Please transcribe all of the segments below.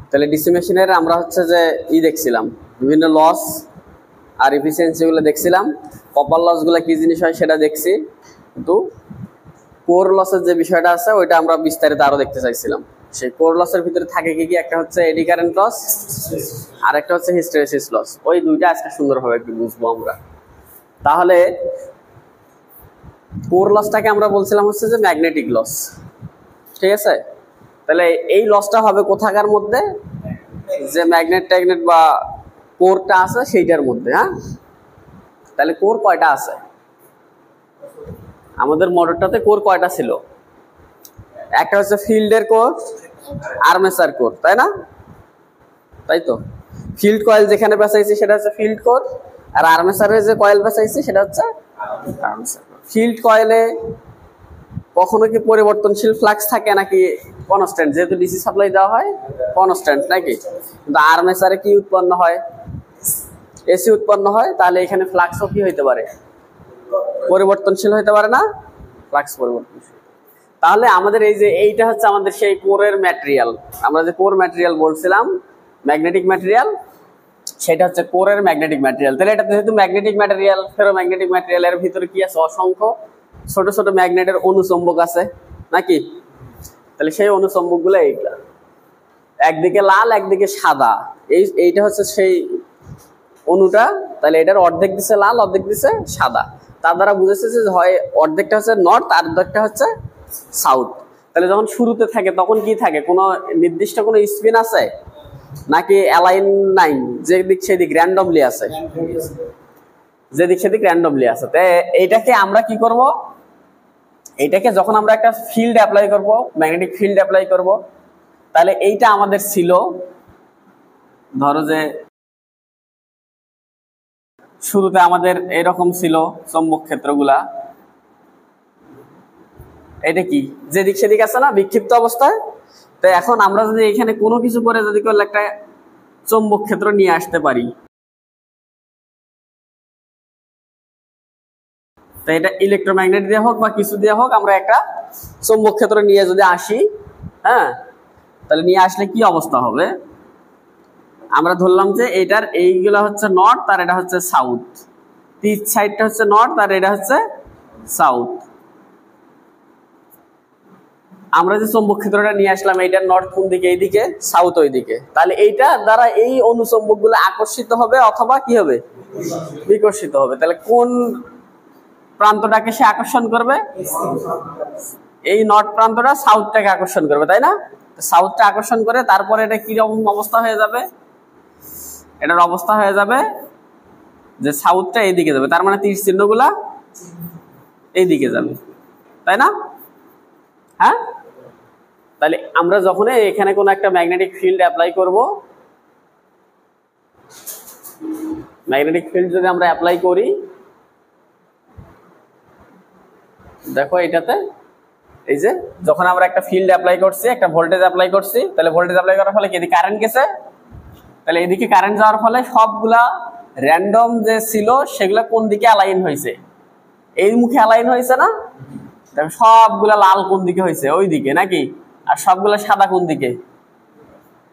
তাহলে ডিসি মেশিনের আমরা হচ্ছে যে দেখছিলাম বিভিন্ন লস আর এফিসিয়েন্সিগুলো দেখছিলাম, কপার লসগুলো কি জিনিস হয় সেটা দেখছি, কিন্তু কোর লসের যে বিষয়টা আছে ওইটা আমরা বিস্তারিত আরো দেখতে চাইছিলাম। সেই কোর লসের ভিতরে থাকে কি কি, একটা হচ্ছে এডি কারেন্ট লস আর একটা হচ্ছে হিস্টেরেসিস লস। ওই দুইটা আজকে সুন্দরভাবে একটু বুঝবো আমরা। তাহলে কোর লসটাকে আমরা বলছিলাম হচ্ছে যে ম্যাগনেটিক লস, ঠিক আছে? তাহলে এই লসটা হবে কোথাকার মধ্যে, যে ম্যাগনেট বা কোরটা আছে সেইটার মধ্যে। হ্যাঁ, তাহলে কোর কয়টা আছে আমাদের মোটরটাতে? কোর কয়টা ছিল? একটা হচ্ছে ফিল্ডের কোর, আর্মেচার কোর, তাই না? তাই তো, ফিল্ড কয়েল যেখানে বেঁচাইছি সেটা হচ্ছে ফিল্ড কোর, আর আর্মেচারের যে কয়েল বেঁচাইছি সেটা হচ্ছে আর্মেচার কোর। ফিল্ড কয়েলে কখনো কি পরিবর্তনশীল ফ্লাক্স থাকে নাকি কনস্ট্যান্ট? যেহেতু ডিসি সাপ্লাই দেওয়া হয় কনস্ট্যান্ট নাকি, কিন্তু আর্মেচারে কি উৎপন্ন হয়? এসি উৎপন্ন হয়। তাহলে এখানে ফ্লাক্সও কি হইতে পারে? পরিবর্তনশীল হইতে পারে না? ফ্লাক্স পরিবর্তনশীল। তাহলে আমাদের এই যে এইটা হচ্ছে আমাদের সেই কোরের ম্যাটেরিয়াল। আমরা যে কোর ম্যাটেরিয়াল বলছিলাম ম্যাগনেটিক ম্যাটেরিয়াল, সেটা হচ্ছে কোরের ম্যাগনেটিক ম্যাটেরিয়াল। তাহলে এটা যেহেতু ম্যাগনেটিক ম্যাটেরিয়াল, ফেরোম্যাগনেটিক ম্যাটেরিয়ালের ভিতরে কি আছে? অসংখ্য ছোট ছোট ম্যাগনেটের অনুচম্বক আছে নাকি? তাহলে সেই অনুচম্বক গুলো এইটা, একদিকে লাল একদিকে সাদা, এইটা হচ্ছে সেই অনুটা। তাহলে এটার অর্ধেক দিছে লাল, অর্ধেক দিছে সাদা। তার দ্বারা বুঝেছে যে হয় অর্ধেকটা হচ্ছে নর্থ আর অর্ধেকটা হচ্ছে সাউথ। তাহলে যখন শুরুতে থাকে তখন কি থাকে? কোনো নির্দিষ্ট কোনো স্পিন আছে নাকি অ্যালাইন নাই? যেদিক সেদিক র্যান্ডমলি আছে, যেদিক সেদিক র্যান্ডমলি আছে। তো এইটাকে আমরা কি করব? এইটাকে যখন আমরা একটা ফিল্ড অ্যাপ্লাই করব, ম্যাগনেটিক ফিল্ড অ্যাপ্লাই করব, তাহলে এইটা আমাদের ছিল, ধরো যে শুরুতে আমাদের এরকম ছিল চৌম্বক ক্ষেত্রগুলা। এটা কি যেদিক সেদিক আছে না, বিক্ষিপ্ত অবস্থায়। তো এখন আমরা যদি এখানে কোনো কিছু করে যদি করলে একটা চৌম্বক ক্ষেত্র নিয়ে আসতে পারি, তো এটা ইলেকট্রোম্যাগনেট দিয়ে হোক বা কিছু দিয়ে হোক, আমরা একটা চৌম্বক ক্ষেত্র নিয়ে যদি আসি, হ্যাঁ, তাহলে নিয়ে আসলে কি অবস্থা হবে? আমরা ধরলাম যে এটার এইগুলা হচ্ছে নর্থ আর এটা হচ্ছে সাউথ, তিন সাইডটা হচ্ছে নর্থ আর এটা হচ্ছে সাউথ। আমরা যে চৌম্বক ক্ষেত্রটা নিয়ে আসলাম, এইটার নর্থ কোন দিকে? এইদিকে, সাউথ ওইদিকে। তাহলে এইটা দ্বারা এই অনুচম্বক গুলো আকর্ষিত হবে অথবা কি হবে? বিকর্ষিত হবে। তাহলে কোন প্রান্তটাকে সে আকর্ষণ করবে? এই নর্থ প্রান্তটা সাউথটাকে আকর্ষণ করবে, তাই না? সাউথটা আকর্ষণ করে তারপরে এটা কিরকম অবস্থা হয়ে যাবে? এটার অবস্থা হয়ে যাবে যে সাউথটা এইদিকে যাবে, তার মানে তীর চিহ্নগুলা এইদিকে যাবে, তাই না? হ্যাঁ, তাহলে আমরা যখন এখানে কোনো একটা ম্যাগনেটিক ফিল্ড অ্যাপ্লাই করব, ম্যাগনেটিক ফিল্ড যদি আমরা অ্যাপ্লাই করি, দেখো এটাতে এই যে যখন আমরা একটা ফিল্ড অ্যাপ্লাই করছি, একটা ভোল্টেজ অ্যাপ্লাই করছি, তাহলে ভোল্টেজ অ্যাপ্লাই করার ফলে কি কারেন্ট গেছে? তাহলে এদিকে কারেন্ট যাওয়ার ফলে সবগুলা র্যান্ডম যে ছিল সেগুলা কোন দিকে অ্যালাইন হয়েছে? এই মুখে অ্যালাইন হয়েছে না? দেখো সবগুলা লাল কোন দিকে হয়েছে? ওই দিকে নাকি? আর সবগুলা সাদা কোন দিকে?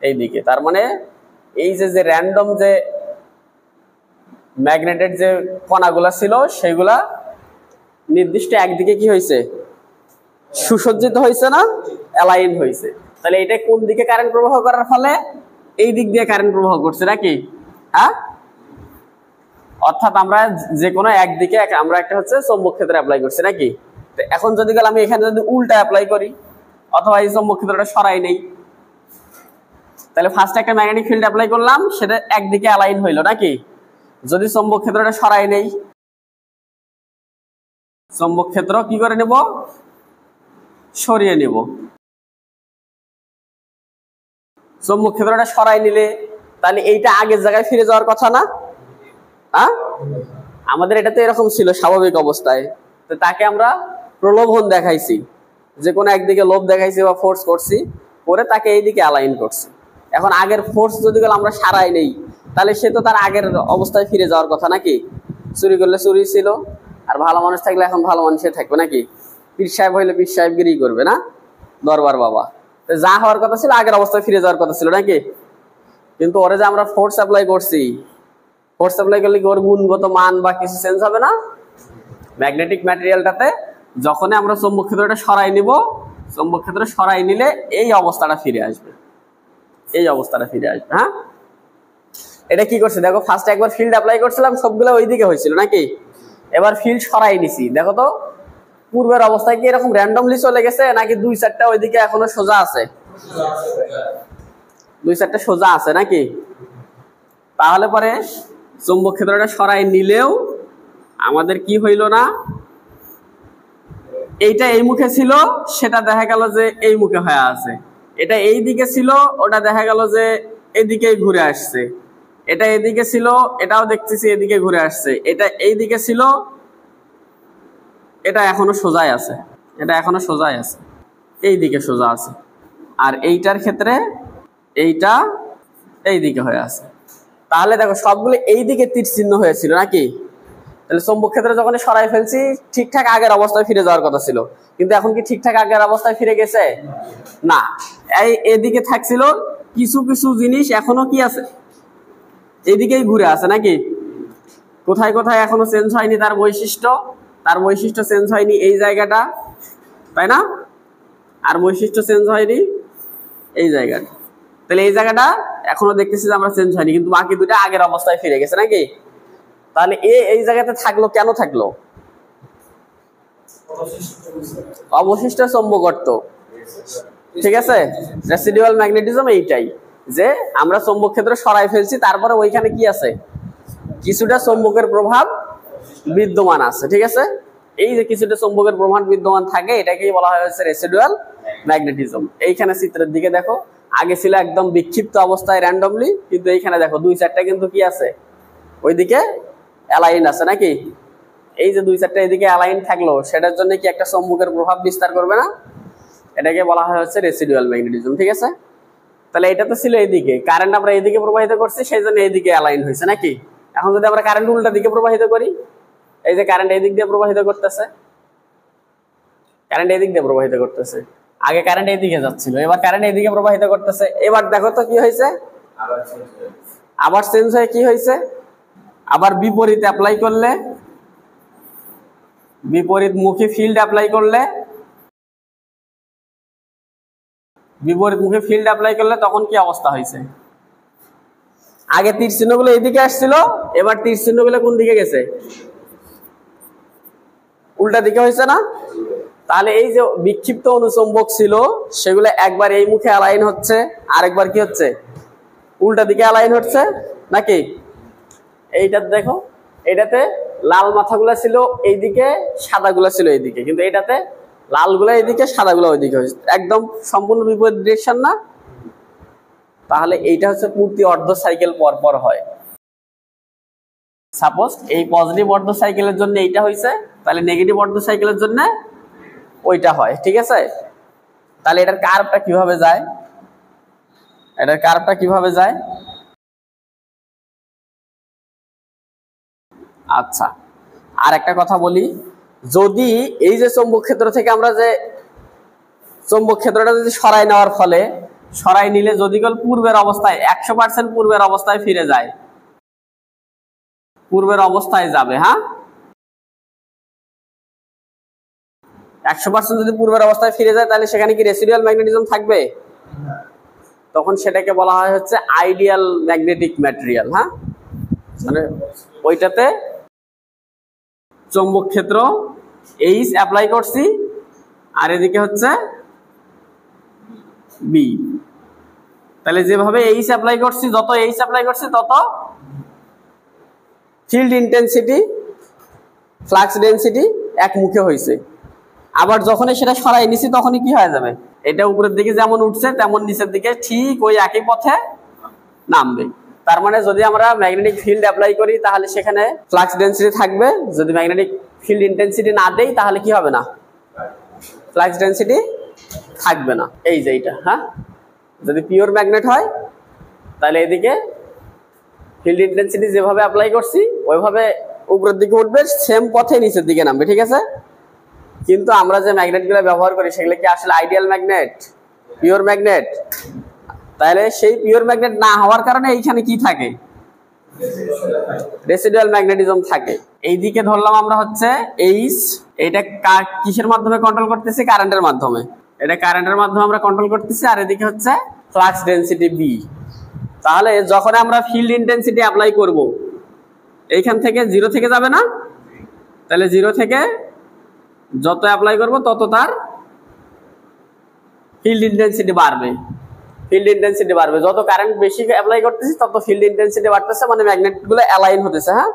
এই দিকে। তার মানে এই যে যে র্যান্ডম যে ম্যাগনেটের যে কণাগুলা ছিল সেগুলা নির্দিষ্ট একদিকে কি হয়েছে? সুসজ্জিত হয়েছে না, অ্যালাইন হয়েছে। তাহলে এটা কোন দিকে কারেন্ট প্রবাহ করার ফলে? এই দিক দিয়ে কারেন্ট প্রবাহ করছে নাকি? হ্যাঁ, অর্থাৎ আমরা যে কোনো একদিকে আমরা একটা হচ্ছে চৌম্বক ক্ষেত্র অ্যাপ্লাই করছি নাকি? তো এখন যদি গেলে আমি এখানে যদি উল্টা অ্যাপ্লাই করি অথবা এই চৌম্বক ক্ষেত্রটা সরাই নেই, তাহলে ফার্স্ট একটা ম্যাগনেটিক ফিল্ড অ্যাপ্লাই করলাম, সেটা একদিকে অ্যালাইন হইলো নাকি? যদি চৌম্বক ক্ষেত্রটা সরাই নেই, চৌম্বক ক্ষেত্র কি করে নেব? সরিয়ে নেব। চৌম্বক ক্ষেত্রটা সরাই নিলে তাহলে এইটা আগের জায়গায় ফিরে যাওয়ার কথা না? হ্যাঁ, আমাদের এটা তো এরকম ছিল স্বাভাবিক অবস্থায়। তো তাকে আমরা প্রলোভন দেখাইছি, যে কোনো একদিকে লোভ দেখাইছি বা ফোর্স করছি, করে তাকে এইদিকে অ্যালাইন করছি। এখন আগের ফোর্স যদি আমরা সারাই নেই, তাহলে সে তো তার আগের অবস্থায় ফিরে যাওয়ার কথা নাকি? চুরি করলে চুরি ছিল, আর ভালো মানুষ থাকলে এখন ভালো মানুষে থাকবে নাকি? পীর সাহেব হইলে পীর সাহেবগিরি করবে না, দরবার বাবা। যা হওয়ার কথা ছিল আগের অবস্থায় ফিরে যাওয়ার কথা ছিল নাকি? কিন্তু ওরে যে আমরা ফোর্স অ্যাপ্লাই করছি, ফোর্স অ্যাপ্লাই করলে কি ওর গুণগত মান বা কিছু চেঞ্জ হবে না? ম্যাগনেটিক ম্যাটেরিয়ালটাতে যখনই আমরা চৌম্বক ক্ষেত্রটা সরাই নিব, চৌম্বক ক্ষেত্র সরাই নিলে এই অবস্থাটা ফিরে আসবে, এই অবস্থাটা ফিরে আসবে। হ্যাঁ, এটা কি করছে দেখো, ফার্স্টে একবার ফিল্ড অ্যাপ্লাই করছিলাম, সবগুলো ওইদিকে হয়েছিল নাকি, এবার ফিল্ড সরাই নিছি, দেখো তো পূর্বের অবস্থায় কি এরকম র্যান্ডমলি চলে গেছে নাকি দুই চারটা ওইদিকে এখনো সোজা আছে? দুই চারটা সোজা আছে নাকি? তাহলে পরে চৌম্বক ক্ষেত্রটা সরাই নিলেও আমাদের কি হইল না, এইটা এই মুখে ছিল সেটা দেখা গেল যে এই মুখে হয়ে আছে, এটা এই দিকে ছিল ওটা দেখা গেল যে এদিকেই ঘুরে আসছে, এটা এদিকে ছিল এটাও দেখতেছি এদিকে ঘুরে আসছে, এটা এই দিকে ছিল এটা এখনো সোজাই আছে, এটা এখনো সোজাই আছে, এই দিকে সোজা আছে, আর এইটার ক্ষেত্রে এইটা এই দিকে হয়ে আছে। তাহলে দেখো সবগুলো এই দিকে তীর চিহ্ন হয়েছিল নাকি, তাহলে চৌম্বক ক্ষেত্রে যখন সরাই ফেলছি ঠিকঠাক আগের অবস্থায় ফিরে যাওয়ার কথা ছিল, কিন্তু এখন কি ঠিকঠাক আগের অবস্থায় ফিরে গেছে? না, এই এদিকে থাকছিল কিছু কিছু জিনিস এখনো কি আছে, এদিকেই ঘুরে আছে নাকি, কোথায় কোথায় এখনো চেঞ্জ হয়নি তার বৈশিষ্ট্য, তার বৈশিষ্ট্য চেঞ্জ হয়নি এই জায়গাটা, তাই না? আর বৈশিষ্ট্য চেঞ্জ হয়নি এই জায়গাটা, তাহলে এই জায়গাটা এখনো দেখতেছি যে আমরা চেঞ্জ হয়নি, কিন্তু বাকি দুটা আগের অবস্থায় ফিরে গেছে নাকি। তাহলে এই জায়গাতে থাকলো কেন থাকলো? অবশিষ্ট চৌম্বকত্ব, ঠিক আছে, রেসিডুয়াল ম্যাগনেটিজম এইটাই, যে আমরা চৌম্বক ক্ষেত্র সরাই ফেলছি তারপরে ওইখানে কি আছে, কিছুটা চৌম্বকের প্রভাব বিদ্যমান আছে, ঠিক আছে, এই যে কিছুটা চৌম্বকের প্রভাব বিদ্যমান থাকে এটাকেই বলা হয়েছে রেসিডুয়াল ম্যাগনেটিজম। এইখানে চিত্রের দিকে দেখো, আগে ছিল একদম বিক্ষিপ্ত অবস্থায় র্যান্ডমলি, কিন্তু এইখানে দেখো দুই চারটা কিন্তু কি আছে ওইদিকে অ্যালাইন আছে নাকি, এই যে দুই চারটা এদিকে অ্যালাইন থাকলো সেটার জন্য কি একটা চৌম্বকের প্রভাব বিস্তার করবে না, এটাকে বলা হয় হচ্ছে রেসিডুয়াল ম্যাগনেটিজম, ঠিক আছে। তাহলে এটা তো ছিল এইদিকে, কারেন্ট আমরা এইদিকে প্রবাহিত করছি সেই জন্য এইদিকে অ্যালাইন হয়েছে নাকি। এখন যদি আমরা কারেন্ট উল্টা দিকে প্রবাহিত করি, এই যে কারেন্ট এই দিক দিয়ে প্রবাহিত করতেছে, কারেন্ট এই দিক দিয়ে প্রবাহিত করতেছে, আগে কারেন্ট এই দিকে যাচ্ছিল, এবার কারেন্ট এই দিকে প্রবাহিত করতেছে, এবার দেখো তো কি হয়েছে, আবার চেঞ্জ হয়ে কি হয়েছে, আবার বিপরীত অ্যাপ্লাই করলে, বিপরীত মুখী ফিল্ড অ্যাপ্লাই করলে, বিপরীত মুখে ফিল্ড অ্যাপ্লাই করলে তখন কি অবস্থা হয়েছে, আগে তীর চিহ্নগুলো এইদিকে আসছিল, এবার তীর চিহ্নগুলো কোন দিকে গেছে, উল্টা দিকে হয়েছে না। তাহলে এই যে বিক্ষিপ্ত অনুচুম্বক ছিল সেগুলো একবার এই মুখে অ্যালাইন হচ্ছে, আরেকবার কি হচ্ছে উল্টা দিকে অ্যালাইন হচ্ছে নাকি। এইটা দেখো, এটাতে লাল মাথাগুলা ছিল এইদিকে, সাদাগুলা ছিল এইদিকে, কিন্তু এটাতে লালগুলা এইদিকে, সাদাগুলা ওইদিকে হয়েছে, একদম সম্পূর্ণ বিপরীত ডিরেকশন না। তাহলে এইটা হচ্ছে পূর্তি অর্ধ সাইকেল পর পর হয়। সাপোজ এই পজিটিভ অর্ধ সাইকেলের জন্য এইটা হয়েছে, তাহলে নেগেটিভ অর্ধ সাইকেলের জন্য ওইটা হয়, ঠিক আছে। তাহলে এটার কার্ভটা কিভাবে যায়, এটার কার্ভটা কিভাবে যায়, আচ্ছা আর একটা কথা বলি, যদি এই যে চৌম্বক ক্ষেত্র থেকে আমরা যে চৌম্বক ক্ষেত্রটা যদি সরাই নেওয়ার ফলে, সরাই নিলে যদি কেউ পূর্বের অবস্থায় 100% পূর্বের অবস্থায় ফিরে যায়, পূর্বের অবস্থায় যাবে, হ্যাঁ 100% যদি পূর্বের অবস্থায় ফিরে যায় তাহলে সেখানে কি রেসিডুয়াল ম্যাগনেটিজম থাকবে, তখন সেটাকে বলা হয় হচ্ছে আইডিয়াল ম্যাগনেটিক ম্যাটেরিয়াল। হ্যাঁ, মানে ওইটাতে চৌম্বক ক্ষেত্র এইচ অ্যাপ্লাই করছি আর এদিকে হচ্ছে বি, তাহলে যেভাবে এইচ অ্যাপ্লাই করছি, যত এইচ অ্যাপ্লাই করছি তত ফিল্ড ইন্টেন্সিটি, ফ্লাক্স ডেনসিটি একমুখে হয়েছে। আবার যখনই সেটা সরাই নিছি তখনই কি হয়ে যাবে, এটা উপরের দিকে যেমন উঠছে তেমন নিচের দিকে ঠিক ওই একই পথে নামবে। তার মানে যদি আমরা ম্যাগনেটিক ফিল্ড অ্যাপ্লাই করি তাহলে সেখানে ফ্লাক্স ডেনসিটি থাকবে, যদি ম্যাগনেটিক ফিল্ড ইন্টেন্সিটি না দেই তাহলে কি হবে না, ফ্লাক্স ডেনসিটি থাকবে না। এই যে এইটা, হ্যাঁ যদি পিওর ম্যাগনেট হয় তাহলে এদিকে ফিল্ড ইন্টেন্সিটি যেভাবে অ্যাপ্লাই করছি ওইভাবে উপরের দিকে উঠবে, সেম পথে নিচের দিকে নামবে, ঠিক আছে। কিন্তু আমরা যে ম্যাগনেটগুলো ব্যবহার করি সেগুলো কি আসলে আইডিয়াল ম্যাগনেট, পিওর ম্যাগনেট? তাহলে সেই পিওর ম্যাগনেট না হওয়ার কারণে এইখানে কি থাকে, রেসিডুয়াল ম্যাগনেটিজম থাকে। এইদিকে ধরলাম আমরা হচ্ছে এইচ, এটা কিসের মাধ্যমে কন্ট্রোল করতেছি, কারেন্টের মাধ্যমে, এটা কারেন্টের মাধ্যমে আমরা কন্ট্রোল করতেছি। আর এদিকে হচ্ছে ফ্লাক্স ডেনসিটি বি। তাহলে যখন আমরা ফিল্ড ইন্টেন্সিটি অ্যাপ্লাই করব, এইখান থেকে জিরো থেকে যাবে না, তাহলে জিরো থেকে যত অ্যাপ্লাই করব তত তার ফিল্ড ইন্টেন্সিটি বাড়বে, ফিল্ড ইন্টেন্সিটি বাড়বে। যত কারেন্ট বেশি অ্যাপ্লাই করতেছি তত ফিল্ড ইন্টেন্সিটি বাড়তেছে, মানে ম্যাগনেটগুলো অ্যালাইন হতেছে। হ্যাঁ,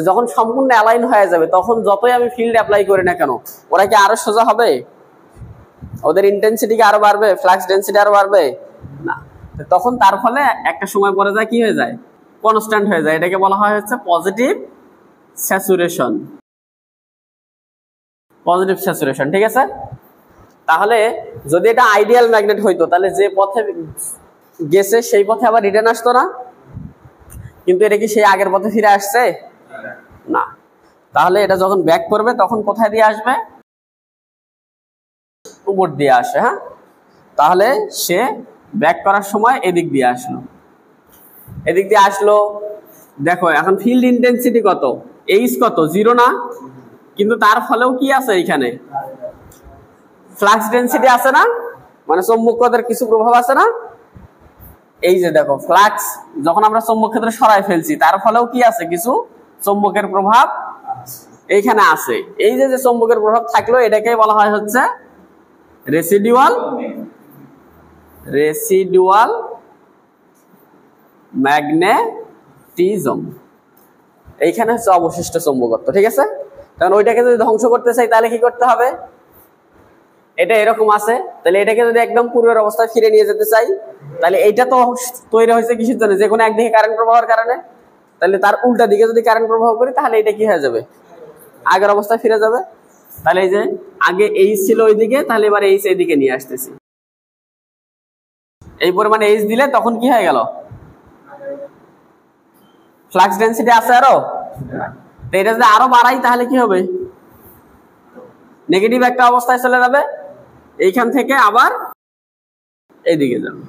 যখন সম্পূর্ণ অ্যালাইন হয়ে যাবে তখন যতই আমি ফিল্ড অ্যাপ্লাই করি না কেন, ওরা কি আরো সোজা হবে? ওদের ইন্টেন্সিটি কি আরো বাড়বে, ফ্লাক্স ডেনসিটি আরো বাড়বে না। তখন তার ফলে একটা সময় পরে যায় কি হয়ে যায়, কনস্ট্যান্ট হয়ে যায়। এটাকে বলা হয় হচ্ছে পজিটিভ স্যাচুরেশন, পজিটিভ স্যাচুরেশন। ঠিক আছে, তাহলে যদি এটা আইডিয়াল ম্যাগনেট হইতো তাহলে যে পথে গেছে সেই পথে আবার রিটার্ন আসতো না, কিন্তু এটা কি সেই আগের পথে ফিরে আসছে না। তাহলে এটা যখন ব্যাক করবে তখন কোথায় দিয়ে আসবে, উপর দিয়ে আসে। হ্যাঁ, তাহলে সে ব্যাক করার সময় এদিক দিয়ে আসলো, এদিক দিয়ে আসলো। দেখো এখন ফিল্ড ইন্টেন্সিটি কত, এইচ কত, জিরো না, কিন্তু তার ফলেও কি আছে, এখানে ফ্লাক্স ডেনসিটি আছে না, মানে চৌম্বকত্বের কিছু প্রভাব আছে না। এই যে দেখো ফ্লাক্স, যখন আমরা চৌম্বক ক্ষেত্রে সরাই ফেলছি তার ফলেও কি আছে, কিছু চৌম্বকের প্রভাব এইখানে আছে। এই যে চৌম্বকের প্রভাব থাকলো এটাকে বলা হয় হচ্ছে রেসিডুয়াল ম্যাগনেটিজম। এইখানে হচ্ছে অবশিষ্ট চৌম্বকত্ব। ঠিক আছে, কারণ ওইটাকে যদি ধ্বংস করতে চাই তাহলে কি করতে হবে, এটা এরকম আছে, তাহলে এটাকে যদি একদম পূর্বের অবস্থায় ফিরে নিয়ে যেতে চাই তাহলে এইটা তো তৈরি হয়েছে কিসের জন্য, যে কোনো একদিকে কারেন্ট প্রবাহের কারণে। তাহলে তার উল্টা দিকে যদি কারেন্ট প্রবাহ করি তাহলে এটা কি হয়ে যাবে, আগের অবস্থায় ফিরে যাবে। তাহলে এই যে আগে এইচ ছিল ওইদিকে, তাহলে এবার এইচ এইদিকে নিয়ে আসতেছি, এই পরিমাণে এইচ দিলে তখন কি হয়ে গেল, ফ্লাক্স ডেনসিটি আছে আরো। তো এটা যদি আরো বাড়াই তাহলে কি হবে, নেগেটিভ একটা অবস্থায় চলে যাবে, এইখান থেকে আবার এইদিকে যাবে।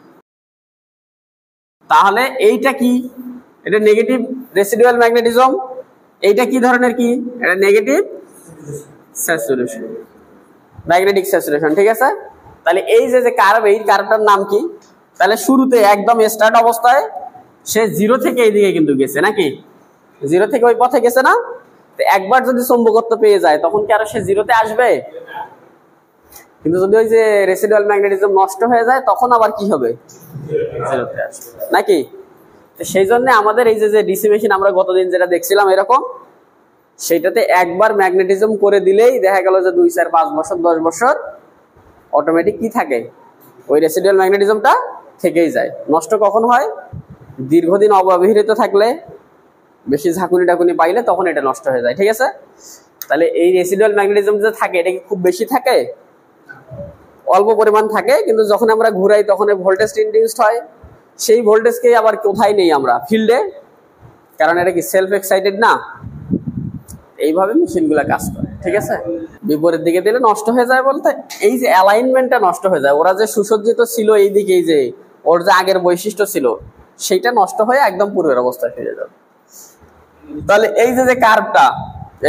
তাহলে এইটা কি, এটা নেগেটিভ রেসিডুয়াল ম্যাগনেটিজম। এইটা কি ধরনের, কি এটা নেগেটিভ স্যাচুরেশন, ম্যাগনেটিক স্যাচুরেশন। ঠিক আছে, তাহলে এই যে কার্ভ, এই কার্ভটার নাম কি, তাহলে শুরুতে একদম স্টার্ট অবস্থায় সে জিরো থেকে এইদিকে কিন্তু গেছে নাকি, জিরো থেকে ওই পথে গেছে না। তো একবার যদি চৌম্বকত্ব পেয়ে যায় তখন কি আরো সে জিরোতে আসবে, কিন্তু যদি ওই যে রেসিডুয়াল ম্যাগনেটিজম নষ্ট হয়ে যায় তখন আবার কি হবে, জিরোতে আসবে নাকি। তো সেই জন্য আমাদের এই যে ডিসি মেশিন আমরা গতদিন যেটা দেখছিলাম এরকম, সেইটাতে একবার ম্যাগনেটিজম করে দিলেই দেখা গেল যে 2, 4, 5 বছর 10 বছর অটোমেটিক কি থাকে, ওই রেসিডুয়াল ম্যাগনেটিজমটা থেকেই যায়। নষ্ট কখন হয়, দীর্ঘদিন অব্যবহৃত থাকলে, বেশি ঝাঁকুনি টাকুনি পাইলে তখন এটা নষ্ট হয়ে যায়। ঠিক আছে, তাহলে এই রেসিডুয়াল ম্যাগনেটিজম যে থাকে এটা কি খুব বেশি থাকে, অল্প পরিমাণ থাকে, কিন্তু যখন আমরা ঘুরাই তখন ভোল্টেজ ইনডিউসড হয়। সেই ভোল্টেজকে আবার কোথায় নেই আমরা, ফিল্ডে, কারণ এটা কি সেলফ এক্সাইটেড না। এইভাবে মেশিনগুলো কাজ করে। ঠিক আছে, বিপরীত দিকে দিলে নষ্ট হয়ে যায় বলতে এই যে অ্যালাইনমেন্টটা নষ্ট হয়ে যায়। ওরা যে সুসজ্জিত ছিল এই দিকে, এই যে ওর যে আগের বৈশিষ্ট্য ছিল সেইটা নষ্ট হয়ে একদম পূর্বের অবস্থায় ফিরে যাবে। তাহলে এই যে কার্ভটা,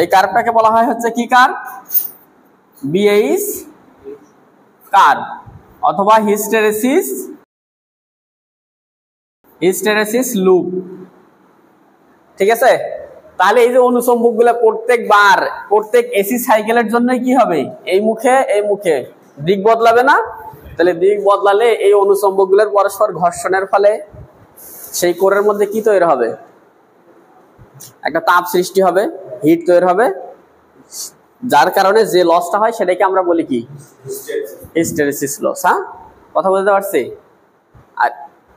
এই কার্ভটাকে বলা হয় হচ্ছে কি কার্ভ, বিএইচ কার্ভ অথবা হিস্টেরেসিস লুপ। ঠিক আছে, তাহলে এই যে অনুচম্বক গুলা প্রত্যেক এসি সাইকেলের জন্যই কি হবে, এই মুখে দিক বদলাবে না। তাহলে দিক বদলালে এই অনুচম্বক গুলোর পরস্পর ঘর্ষণের ফলে সেই কোরের মধ্যে কি তৈরি হবে, একটা তাপ সৃষ্টি হবে, হিট তৈরি হবে, যার কারণে যে লসটা হয় সেটাকে আমরা বলি কি, হিস্টেরেসিস লস। হ্যাঁ, কথা বলতে পারছি। আর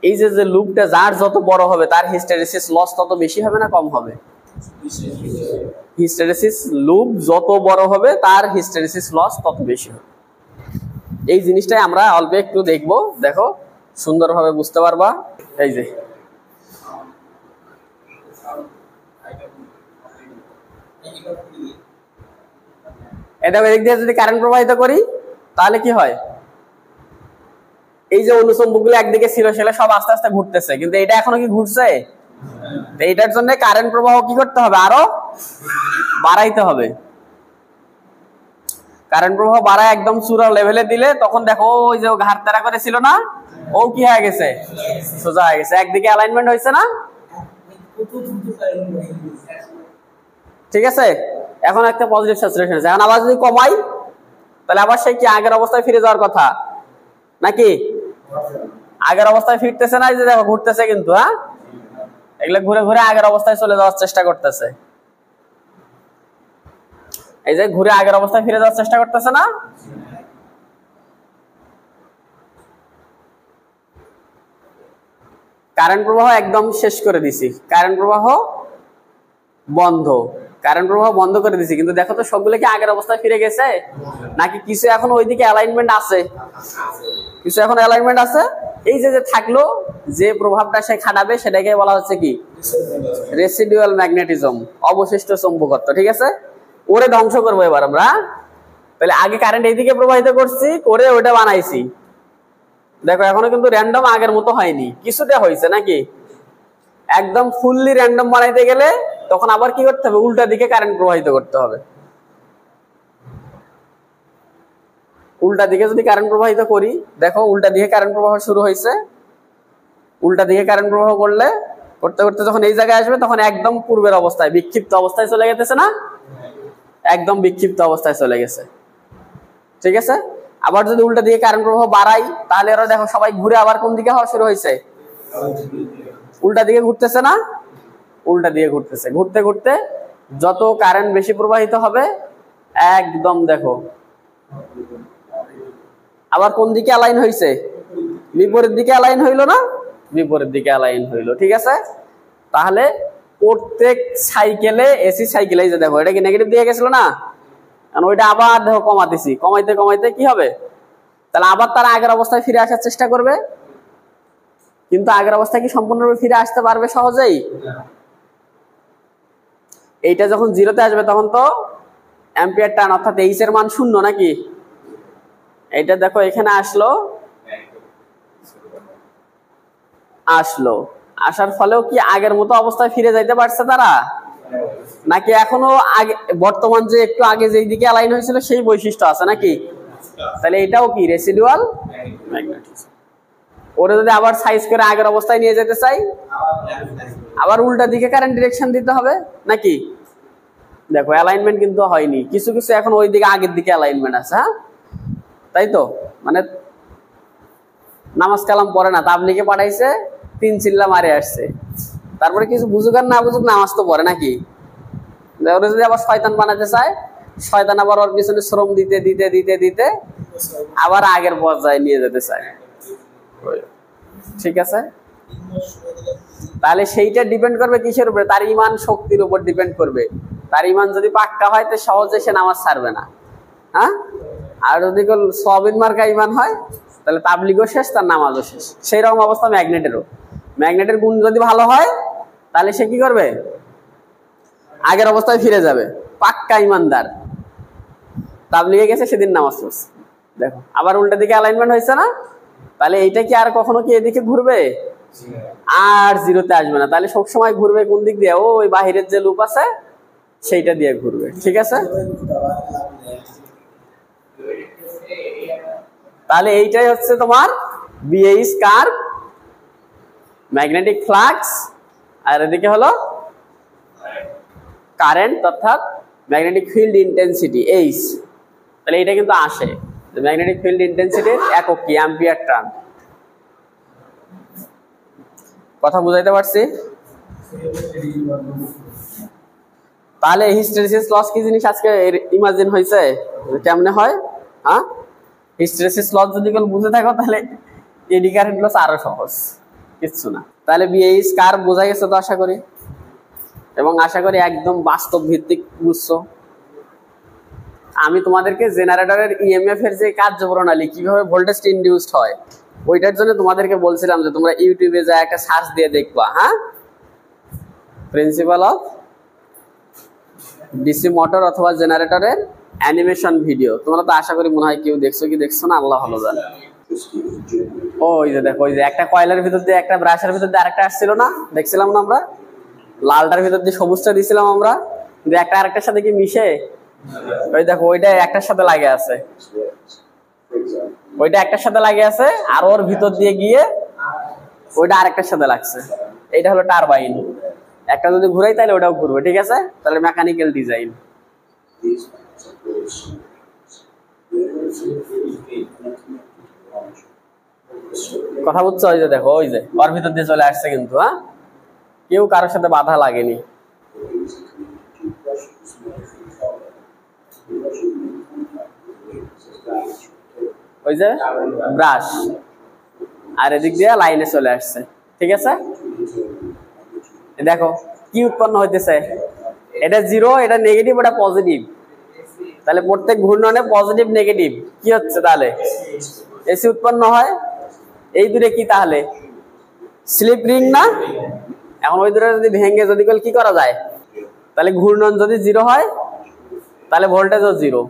এই যে লুপটা যার যত বড় হবে তার হিস্টেরেসিস লস তত বেশি হবে না কম হবে, হিস্টেরেসিস লুপ যত বড় হবে তার হিস্টেরেসিস লস তত বেশি হবে। এই জিনিসটাই আমরা অল্প একটু দেখবো, দেখো সুন্দরভাবে বুঝতে পারবা। এই যে এটা এদিক দিয়ে যদি কারেন্ট প্রবাহিত করি তাহলে কি হয়, এই যে অনুচুম্বকগুলো একদিকে ছিল সেগুলো সব আস্তে আস্তে ঘুরতেছে, কিন্তু এটা এখনো কি ঘুরছে? এইটার জন্য কারেন্ট প্রবাহ কি করতে হবে? আরো বাড়াইতে হবে। কারেন্ট প্রবাহ বাড়ায় একদম চূড়া লেভেলে দিলে তখন দেখো ওই যে ঘাট তারা করে ছিল না, ও কি হয়ে গেছে? সোজা হয়ে গেছে, একদিকে অ্যালাইনমেন্ট হয়েছে না? ঠিক আছে, এখন একটা পজিটিভ স্যাচুরেশন আছে। এখন আবার যদি কমাই তাহলে আবার সেই কি আগের অবস্থায় ফিরে যাওয়ার কথা নাকি? আগের অবস্থায় ফিরতেছে না, এই যে দেখো ঘুরতেছে কিন্তু, হ্যাঁ এগুলো ঘুরে ঘুরে আগের অবস্থায় চলে যাওয়ার চেষ্টা করতেছে। এই যে ঘুরে আগের অবস্থায় ফিরে যাওয়ার চেষ্টা করতেছে না? কারেন্ট প্রবাহ একদম শেষ করে দিছি, কারেন্ট প্রবাহ বন্ধ, কারেন্ট প্রবাহ বন্ধ করে দিছি, কিন্তু দেখো তো সবগুলো কি আগের অবস্থায় ফিরে গেছে নাকি কিছু এখন ওইদিকে অ্যালাইনমেন্ট আছে? কিছু এখন অ্যালাইনমেন্ট আছে। এই যে থাকলো যে প্রভাবটা সে খাটাবে সেটাকে বলা হচ্ছে কি? রেসিডুয়াল ম্যাগনেটিজম, অবশিষ্ট চৌম্বকত্ব। ঠিক আছে, ওরে ধ্বংস করবো এবার আমরা। তাহলে আগে কারেন্ট এইদিকে প্রবাহিত করছি, করে ওটা বানাইছি। দেখো এখনো কিন্তু র্যান্ডম আগের মতো হয়নি, কিছুটা হয়েছে নাকি? একদম ফুললি র্যান্ডম বানাইতে গেলে তখন আবার কি করতে হবে? উল্টা দিকে কারেন্ট প্রবাহিত করতে হবে। উল্টা দিকে যদি কারেন্ট প্রবাহিত করি, দেখো উল্টা দিকে কারেন্ট প্রবাহ শুরু হয়েছে। উল্টা দিকে কারেন্ট প্রবাহ করলে করতে করতে যখন এই জায়গায় আসবে তখন একদম পূর্বের অবস্থায়, বিক্ষিপ্ত অবস্থায় চলে গেছে না? একদম বিক্ষিপ্ত অবস্থায় চলে গেছে। ঠিক আছে, আবার যদি উল্টা দিকে কারেন্ট প্রবাহ বাড়াই তাহলে এরা দেখো সবাই ঘুরে আবার কোন দিকে হওয়া শুরু হয়েছে? উল্টা দিকে ঘুরতেছে না? উল্টা দিকে ঘুরতেছে। ঘুরতে ঘুরতে যত কারেন্ট বেশি প্রবাহিত হবে একদম দেখো আবার কোন দিকে অ্যালাইন হয়েছে? বিপরীত দিকে অ্যালাইন হইলো না? বিপরীত দিকে অ্যালাইন হইলো। ঠিক আছে, তাহলে প্রত্যেক সাইকেলে, এসি সাইকেলে যে দেখো এটা কি নেগেটিভ দিয়ে গেছিল না, কারণ ওইটা আবার দেখো কমাতেছি, কমাইতে কমাইতে কি হবে? তাহলে আবার তারা আগের অবস্থায় ফিরে আসার চেষ্টা করবে, কিন্তু আগের অবস্থায় কি সম্পূর্ণরূপে ফিরে আসতে পারবে সহজেই? এইটা যখন জিরোতে আসবে তখন তো অ্যাম্পিয়ার টার্ন অর্থাৎ এইচ এর মান শূন্য নাকি? এইটা দেখো এখানে আসলো, আসার ফলেও কি আগের মতো অবস্থায় ফিরে যাইতে পারছে তারা, নাকি এখনো আগে বর্তমান যে একটু আগে যেই দিকে অ্যালাইন হয়েছিল সেই বৈশিষ্ট্য আছে নাকি? তাহলে এটাও কি রেসিডুয়াল ম্যাগনেটিজম। ওরে যদি আবার সাইজ করে আগের অবস্থায় নিয়ে যেতে চাই আবার উল্টা দিকে কারেন্ট ডিরেকশন দিতে হবে নাকি? দেখো অ্যালাইনমেন্ট কিন্তু হয়নি, কিছু কিছু এখন ওই দিকে আগের দিকে অ্যালাইনমেন্ট আছে। হ্যাঁ তাই তো, মানে নামাজ কালাম পড়ে না, তাবলিগে পাঠাইছে, 3 চিল্লা মারে আসছে, তারপরে কিছু বুঝুক আর না বুঝুক নামাজ তো পড়ে নাকি? ওরা যদি আবার শয়তান বানাতে চায়, শয়তান আবার ওর পিছনে শ্রম দিতে দিতে দিতে দিতে আবার আগের পর্যায়ে নিয়ে যেতে চায়। ঠিক আছে, তাহলে সেইটা ডিপেন্ড করবে কিসের উপরে? তার ইমান শক্তির উপর ডিপেন্ড করবে। তার ইমান যদি পাক্কা হয় তো সহজে সে নামাজ ছাড়বে না। হ্যাঁ, আর যদি সবিন মার্কা ইমান হয় তাহলে তাবলিগও শেষ, তার নামাজও শেষ। সেই রকম অবস্থা ম্যাগনেটেরও। ম্যাগনেটের গুণ যদি ভালো হয় তাহলে সে কি করবে? আগের অবস্থায় ফিরে যাবে, পাক্কা ইমানদার। তাবলিগে গেছে সেদিন নামাজ পড়ছে, দেখো আবার উল্টা দিকে অ্যালাইনমেন্ট হয়েছে না? তাহলে এইটা কি আর কখনো কি এদিকে ঘুরবে? আর জিরোতে আসবে না। তাহলে সবসময় ঘুরবে কোন দিক দিয়ে? ওই বাহিরের যে লুপ আছে সেইটা দিয়ে ঘুরবে। ঠিক আছে, তাহলে এইটাই হচ্ছে তোমার বিএইচ কার্ভ, ম্যাগনেটিক ফ্লাক্স, আর এদিকে হলো কারেন্ট অর্থাৎ ম্যাগনেটিক ফিল্ড ইন্টেন্সিটি এইচ। তাহলে এটা কিন্তু আসে ম্যাগনেটিক ফিল্ড ইন্টেন্সিটির একক কি? Ampere turn. কথা বুঝাইতে পারছি? তাহলে হিস্টেরেসিস লস কি জিনিস আজকে ইমাজিন হয়েছে কেমনে হয়? হ্যাঁ, হিস্টেরেসিস লস যদি কেউ বুঝে থাকো তাহলে এডি কারেন্ট লস আরো সহজ, কিচ্ছু না। তাহলে বিএইচ কার্ভ বোঝা গেছে তো আশা করি, এবং আশা করি একদম বাস্তব ভিত্তিক বুঝছো। আমি তোমাদেরকে জেনারেটরের ইএমএফ এর যে কার্যপ্রণালী, কিভাবে ভোল্টেজ ইনডিউসড হয়, ওইটার জন্য তোমাদেরকে বলছিলাম যে তোমরা ইউটিউবে যা একটা সার্চ দিয়ে দেখবা। হ্যাঁ, প্রিন্সিপাল অফ ডিসি মোটর অথবা জেনারেটরের অ্যানিমেশন ভিডিও। তোমরা তো আশা করি মনে হয় কেউ দেখছো কি দেখছো না, আল্লাহ ভালো জানে। ওই যে দেখো, ওই যে একটা কয়লার ভিতর দিয়ে একটা ব্রাশের ভিতর দিয়ে আরেকটা আসছিল না, দেখছিলাম না আমরা? লালটার ভিতর দিয়ে সবুজটা দিছিলাম আমরা, কিন্তু একটা আরেকটার সাথে কি মিশে? ওই দেখো, ওইটা একটার সাথে লাগে আছে, ওইটা একটার সাথে লাগে আছে, আর ওর ভিতর দিয়ে গিয়ে ওইটা আরেকটার সাথে লাগছে। এইটা হলো টারবাইন। একটা যদি ঘুরাই তাহলে ওটাও ঘুরবে, ঠিক আছে? তাহলে মেকানিক্যাল ডিজাইন। কথা বুঝছো? ওই যে দেখো, ওই যে ওর ভিতর দিয়ে চলে আসছে কিন্তু, হ্যাঁ, কেউ কারোর সাথে বাধা লাগেনি। ওই যে ব্রাশ, আর এদিক দিয়ে লাইনে চলে আসছে, ঠিক আছে? দেখো কি উৎপন্ন হইতেছে, এটা জিরো, এটা নেগেটিভ, এটা পজিটিভ। তাহলে প্রত্যেক ঘূর্ণনে পজিটিভ নেগেটিভ কি হচ্ছে? তাহলে এসি উৎপন্ন হয়। এই দূরে কি তাহলে? স্লিপ রিং না? এখন ওই দূরে যদি ভেঙে যদি কি করা যায়? তাহলে ঘূর্ণন যদি জিরো হয় তাহলে ভোল্টেজও জিরো।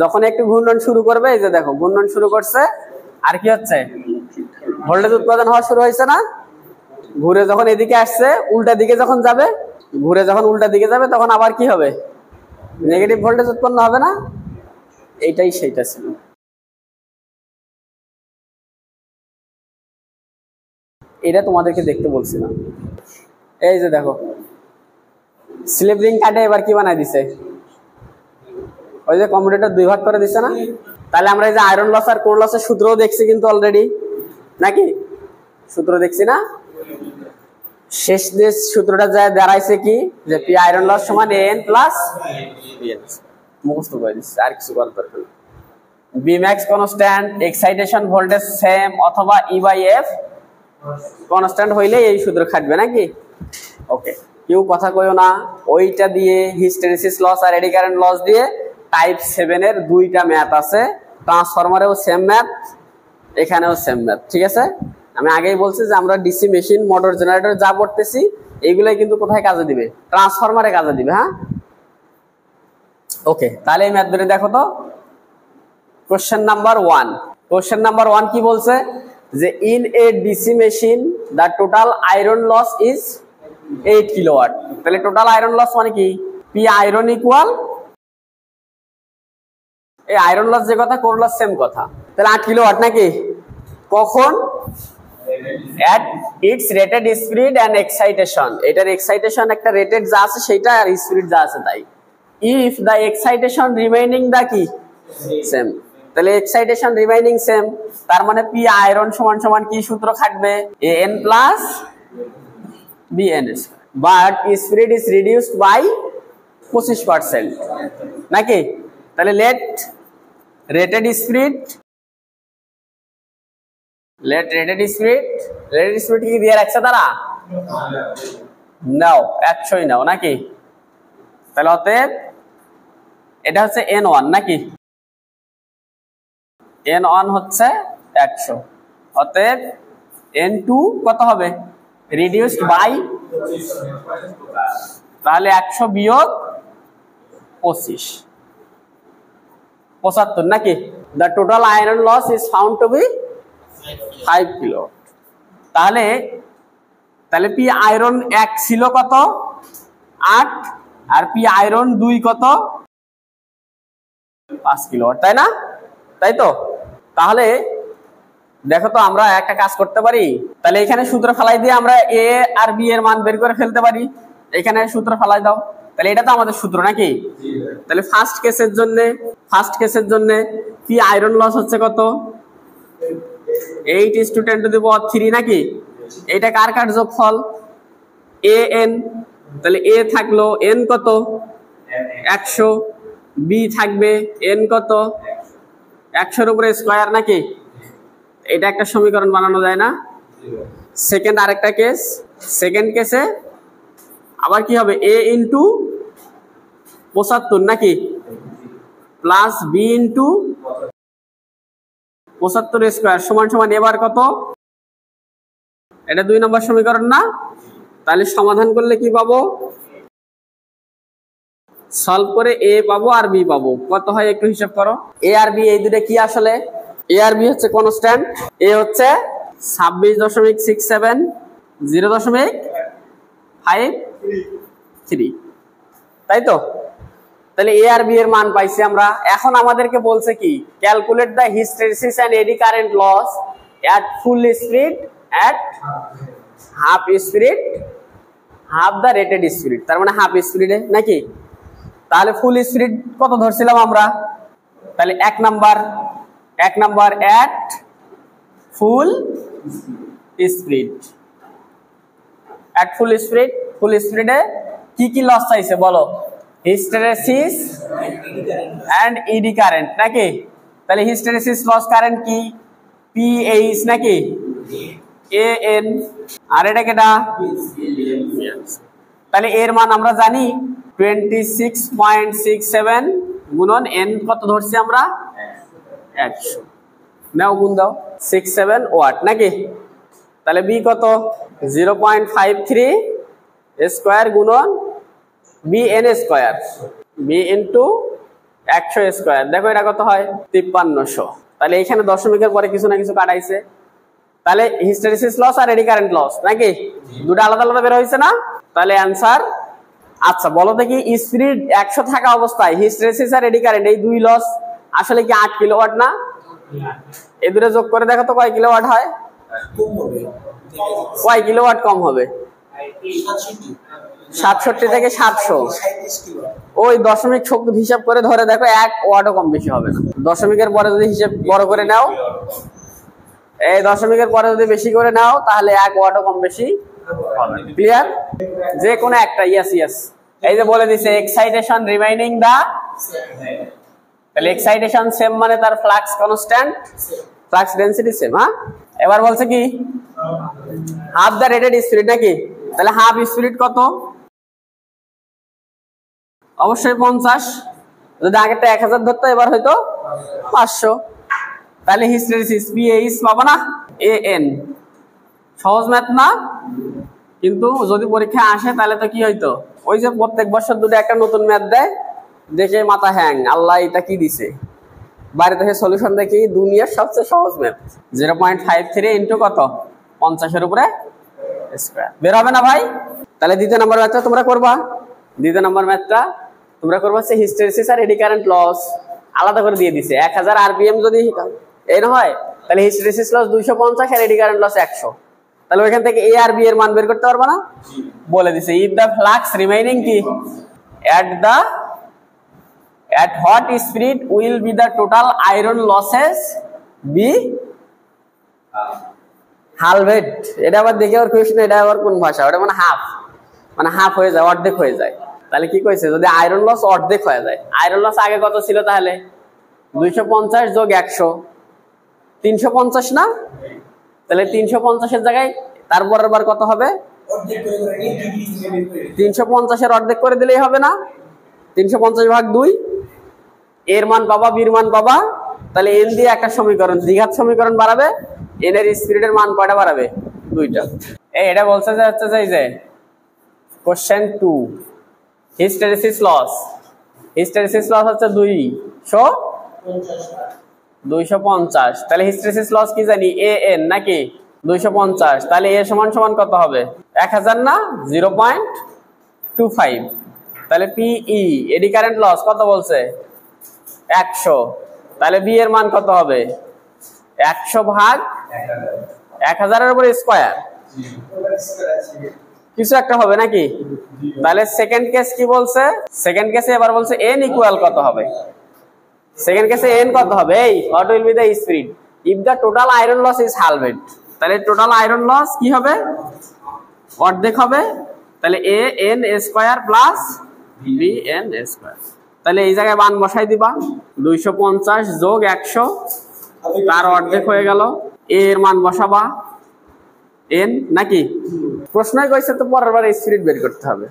যখন একটু ঘূর্ণন শুরু করবে, এই যে দেখো ঘূর্ণন শুরু করছে, আর কি হচ্ছে? ভোল্টেজ উৎপাদন হওয়া শুরু হয়েছে না? ঘুরে যখন এদিকে আসছে, উল্টা দিকে যখন যাবে, ঘুরে যখন উল্টা দিকে যাবে, তখন আবার কি হবে? নেগেটিভ ভোল্টেজ উৎপন্ন হবে না? এইটাই সেইটা ছিল। এটা তোমাদেরকে দেখতে বলছিলাম। এই যে দেখো, স্লিপ রিং কাটে এবার কি বানাই দিছে? ওই যে কম্পিউটার দুই ভাগ করে দিছে না? তাহলে আমরা এই যে আয়রন লস আর কোর লসের সূত্রও দেখছি কিন্তু অলরেডি, নাকি? সূত্র দেখছি না? শেষ যে সূত্রটা যায় দাঁড়াইছে কি, যে পি আয়রন লস সমান এন প্লাস মুখস্থ করে দিচ্ছে, আর কিছু করার দরকার নেই। B max constant, excitation voltage same, অথবা ই বাই এফ কনস্ট্যান্ট হইলে এই সূত্র খাটবে, নাকি? ওকে, কেউ কথা কইও না। ওইটা দিয়ে হিস্টেরেসিস লস আর এডি কারেন্ট লস দিয়ে টাইপ 7 এর দুইটা ম্যাথ আছে। ট্রান্সফরমারেও সেম ম্যাথ, এখানেও সেম ম্যাথ, ঠিক আছে? আমি আগেই বলছি যে আমরা ডিসি মেশিন, মোটর, জেনারেটর যা পড়তেছি এইগুলাই কিন্তু কোথায় কাজে দিবে? ট্রান্সফরমারে কাজে দিবে, হ্যাঁ? ওকে, তাহলে এই ম্যাথ ধরে দেখো তো। কোশ্চেন নাম্বার 1, কোশ্চেন নাম্বার 1 কি বলছে? যে in a DC machine the total iron loss is 8 kilowatt. তাহলে টোটাল আয়রন লস মানে কি? পি আয়রন ইকুয়াল, এই আয়রন লস যে কথা, কোর লস সেম কথা। তাহলে 8 কিলোওয়াট, নাকি? কখন? at its rated speed and excitation। এটার এক্সাইটেশন একটা রেটেড যা আছে সেটা, আর স্পিড যা আছে তাই। if the excitation remaining the কি সেম, তাহলে এক্সাইটেশন রিমাইনিং সেম, তার মানে পি আয়রন সমান সমান কি সূত্র খাটবে? an plus bn, but speed is reduced by 25%, নাকি? তাহলে রেটেড স্পিড কি দিয়ে রাখছে তারা? নাও 100ই নাও, নাকি? তাহলে অতএব এটা হচ্ছে n1, নাকি? n1 হচ্ছে 100, অতএব n2 কত হবে? রিডিউসড বাই, তাহলে 100 বিয়োগ 25, 75, নাকি? The total iron loss is found to be 5 kilo. তাহলে পি আয়রন 1 ছিল কত? 8, আর পি আয়রন 2 কত? 5 কিলোওয়াট, তাই না? তাই তো? তাহলে দেখো তো, আমরা একটা কাজ করতে পারি। তাহলে এখানে সূত্র ফেলাই দিয়ে আমরা এ আর বি এর মান বের করে ফেলতে পারি। এখানে সূত্র ফেলাই দাও, তাহলে এটা তো আমাদের সূত্র, নাকি? তাহলে ফার্স্ট কেসের জন্য পি আয়রন লস হচ্ছে কত? 8:10⁻³ নাকি? এটা কার যোগফল? A N. তাহলে এ থাকলো এন কত? 100, বি থাকবে এন কত? 100 উপরে স্কয়ার, নাকি? এটা একটা সমীকরণ বানানো যায় না? সেকেন্ড আরেকটা কেস, সেকেন্ড কেসে আবার কি হবে? এ ইন্টু 75, নাকি? প্লাস বি ইন্টু 75 স্কয়ার সমান সমান এবার কত? এটা 2 নম্বর সমীকরণ না? তাহলে সমাধান করলে কি পাবো? সলভ করে এ পাবো আর বি পাবো। কত হয় একটু হিসাব করো। এ আর বি এই দুটো কি আসলে? এ আর বি হচ্ছে কনস্ট্যান্ট, এ হচ্ছে 26.67, 0.53, তাই তো? তাহলে এ আর বি এর মান পাইছি আমরা। এখন আমাদেরকে বলছে কি, calculate the hysteresis and eddy current loss at full speed, at half speed, half the rated speed, তার মানে হাফ স্পিডে নাকি? তাহলে ফুল স্পিড কত ধরছিলাম আমরা? তাহলে এক নাম্বার এট ফুল স্পিড, এট ফুল স্পিড, ফুল স্পিডে কি কি লস চাইছে বলো? হিস্টেরেসিস এন্ড ইডি কারেন্ট নাকি? তাহলে হিস্টেরেসিস লস কারেন্ট কি? পিএইচ নাকি? এএন, আর এটা কেটা? তাহলে এর মান আমরা জানি 26.67 গুণন এন কত ধরছি আমরা? 100। নাও গুণ দাও, 67 ওয়াট নাকি? তাহলে বি কত? 0.53 স্কয়ার গুণন B N square, B into 100 square. দেখো এটা কত হয়? 5300। তাহলে এখানে দশমিকের পরে কিছু না কিছু কাটাইছে। তাহলে হিস্টেরেসিস লস আর এডি কারেন্ট লস নাকি দুটো আলাদা আলাদা বের হয়েছে না? তাহলে অ্যান্সার। আচ্ছা বলো দেখি, স্পিড 100 থাকা অবস্থায় হিস্টেরেসিস আর এডি কারেন্ট এই দুই লস আসলে কি 8 কিলোওয়াট না? এই দুটো যোগ করে দেখো তো কয় কিলোওয়াট হয়? কয় কিলোওয়াট কম হবে? 67 থেকে 700। ওই দশমিক হিসাব করে ধরে দেখো 1 ওয়াটও কম বেশি হবে না। দশমিকের পরে যদি হিসাব বড় করে নাও, এই দশমিকের পরে যদি বেশি করে নাও তাহলে 1 ওয়াটও কম বেশি হবে। ক্লিয়ার? যে কোনো একটা। ইয়েস ইয়েস, এই যে বলে দিছে এক্সাইটেশন রিমাইনিং দা, তাহলে এক্সাইটেশন সেম মানে তার flux constant, flux density same. হ্যাঁ, এবার বলছে কি হাফ দা রেটেড স্পিড নাকি? তাহলে হাফ স্পিড কত? অবশ্যই 50। যদি আগেরটা 1000 ধরতো এবার হয়তো 500। তাহলে হিস্টেরেসিস পিএইচ পাবো না? এএন। সহজ ম্যাথ না? কিন্তু যদি পরীক্ষা আসে তাহলে তো কি হইতো, ওই যে প্রত্যেক বছর দুটো একটা নতুন ম্যাথ দেয়, দেখে মাথা হ্যাং, আল্লাহ এটা কি দিছে। বাইরে থেকে সলিউশন দেখি দুনিয়ার সবচেয়ে সহজ ম্যাথ, 0.53 ইন্টু কত? 50-এর উপরে স্কয়ার। বের হবে না ভাই? তাহলে দ্বিতীয় নম্বর ম্যাথটা তোমরা করবা। দ্বিতীয় নম্বর ম্যাথটা তোমরা করবা হচ্ছে হিস্টেরেসিস আর এডি কারেন্ট লস আলাদা করে দিয়ে দিছে। 1000 আরপিএম যদি এই না হয় তাহলে হিস্টেরেসিস লস 250 আর এডি কারেন্ট লস 100। তাহলে ওইখান থেকে এ আর বি এর মান বের করতে পারবা না? বলে দিছে ইফ দা ফ্লাক্স রিমেইনিং কি at what speed will be the total iron losses be halved। এটা আবার দেখে আর কোশ্চেন, এটা আবার কোন ভাষা? ওটা মানে হাফ হয়ে যায়, অর্ধেক হয়ে যায়। তাহলে কি কইছে, যদি আয়রন লস অর্ধেক হয়ে যায়। আয়রন লস আগে কত ছিল তাহলে? 250 যোগ 100, 350 না? তাহলে 350 এর জায়গায় তারপরের বার কত হবে? 350 এর অর্ধেক করে দিলেই হবে না? 350 ভাগ 2, এর মান পাবা, বির মান পাবা। তাহলে এন দিয়ে একটা সমীকরণ, দ্বিঘাত সমীকরণ বাড়াবে, এন এর স্পিডের মান কয়টা বাড়াবে? 2টা। এটা বলছে যে হচ্ছে যে কোশ্চেন 2 হিস্টেরেসিস লস হচ্ছে 250। তাহলে হিস্টেরেসিস লস কি জানি? এ এন নাকি? 250। তাহলে এ সমান সমান কত হবে? 1000 না? 0.25। তাহলে পিই এডি কারেন্ট লস কত বলছে? 100। তাহলে বি এর মান কত হবে? 100 ভাগ 1000 এর উপরে স্কয়ার, কিছু একটা হবে নাকি? তাহলে সেকেন্ড কেস কি বলছে? সেকেন্ড কেসে এবার বলছে এন ইকুয়াল কত হবে? সেকেন্ড কেসে এন কত হবে? এই what will be the speed if the total iron loss is halved. তাহলে টোটাল আয়রন লস কি হবে? অর্ধেক হবে। তাহলে A N square plus B N square. তাহলে এই জায়গায় মান বসাই দিবা, 250 যোগ 100 তার অর্ধেক হয়ে গেল। এর মান বসাবা এন নাকি? প্রশ্নই কইছে তো পরের বার স্পিড বের করতে হবে।